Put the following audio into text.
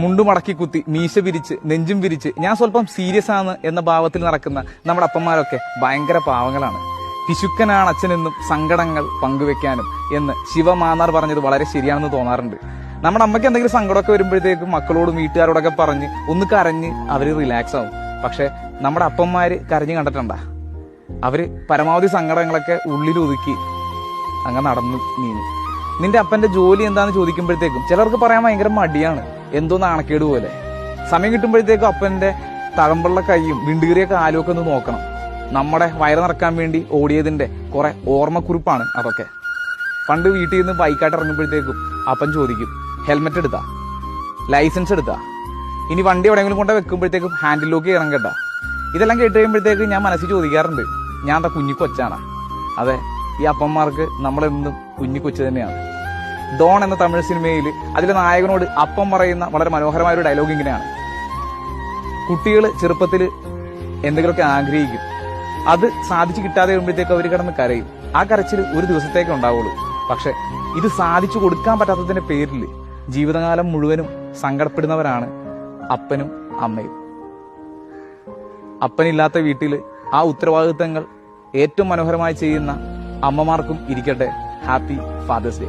മുണ്ടു മടക്കി കുത്തി മീശ വിരിച്ച് നെഞ്ചും വിരിച്ച് ഞാൻ സ്വല്പം സീരിയസ് ആണ് എന്ന ഭാവത്തിൽ നടക്കുന്ന നമ്മുടെ അപ്പന്മാരൊക്കെ ഭയങ്കര പാവങ്ങളാണ്. പിശുക്കനാണ് അച്ഛനെന്നും സങ്കടങ്ങൾ പങ്കുവെക്കാനും എന്ന് ശിവമാന്നാർ പറഞ്ഞത് വളരെ ശരിയാണെന്ന് തോന്നാറുണ്ട്. നമ്മുടെ അമ്മയ്ക്ക് എന്തെങ്കിലും സങ്കടമൊക്കെ വരുമ്പോഴത്തേക്കും മക്കളോടും വീട്ടുകാരോടൊക്കെ പറഞ്ഞ് ഒന്ന് കരഞ്ഞ് അവര് റിലാക്സ് ആവും. പക്ഷെ നമ്മുടെ അപ്പന്മാര് കരഞ്ഞ് കണ്ടിട്ടുണ്ടാ? അവര് പരമാവധി സങ്കടങ്ങളൊക്കെ ഉള്ളിൽ ഒതുക്കി അങ്ങ് നടന്നു നീങ്ങി. നിന്റെ അപ്പന്റെ ജോലി എന്താന്ന് ചോദിക്കുമ്പോഴത്തേക്കും ചിലർക്ക് പറയാൻ ഭയങ്കര മടിയാണ്, എന്തോ നാണക്കേട് പോലെ. സമയം കിട്ടുമ്പോഴത്തേക്കും അപ്പന്റെ തഴമ്പുള്ള കൈയും വിണ്ടുകീറിയ കാലും ഒക്കെ ഒന്ന് നോക്കണം. നമ്മുടെ വയറ് നിറക്കാൻ വേണ്ടി ഓടിയതിന്റെ കുറെ ഓർമ്മക്കുറിപ്പാണ് അതൊക്കെ. പണ്ട് വീട്ടിൽ നിന്ന് ബൈക്കായിട്ട് ഇറങ്ങുമ്പോഴത്തേക്കും അപ്പൻ ചോദിക്കും, ഹെൽമെറ്റ് എടുത്താ, ലൈസൻസ് എടുത്താ, ഇനി വണ്ടി എവിടെയെങ്കിലും കൊണ്ട് വെക്കുമ്പോഴത്തേക്കും ഹാൻഡിൽ ലോക്ക് ചെയ്യണം കേട്ടാ. ഇതെല്ലാം കേട്ട് കഴിയുമ്പോഴത്തേക്കും ഞാൻ മനസ്സിൽ ചോദിക്കാറുണ്ട്, ഞാൻ എന്താ കുഞ്ഞിക്കൊച്ചാണ്? അതെ, ഈ അപ്പന്മാർക്ക് നമ്മളെന്നും കുഞ്ഞിക്കൊച്ചു തന്നെയാണ്. ഡോൺ എന്ന തമിഴ് സിനിമയിൽ അതിലെ നായകനോട് അപ്പം പറയുന്ന വളരെ മനോഹരമായ ഒരു ഡയലോഗ് ഇങ്ങനെയാണ്: കുട്ടികൾ ചെറുപ്പത്തിൽ എന്തെങ്കിലുമൊക്കെ ആഗ്രഹിക്കും, അത് സാധിച്ചു കിട്ടാതെ വരുമ്പോഴത്തേക്ക് അവർ കിടന്ന് കരയും. ആ കരച്ചിൽ ഒരു ദിവസത്തേക്ക് ഉണ്ടാവുള്ളൂ. പക്ഷെ ഇത് സാധിച്ചു കൊടുക്കാൻ പറ്റാത്തതിന്റെ പേരിൽ ജീവിതകാലം മുഴുവനും സങ്കടപ്പെടുന്നവരാണ് അപ്പനും അമ്മയും. അപ്പനില്ലാത്ത വീട്ടിൽ ആ ഉത്തരവാദിത്തങ്ങൾ ഏറ്റവും മനോഹരമായി ചെയ്യുന്ന അമ്മമാർക്കും ഇരിക്കട്ടെ ഹാപ്പി ഫാദേഴ്സ് ഡേ.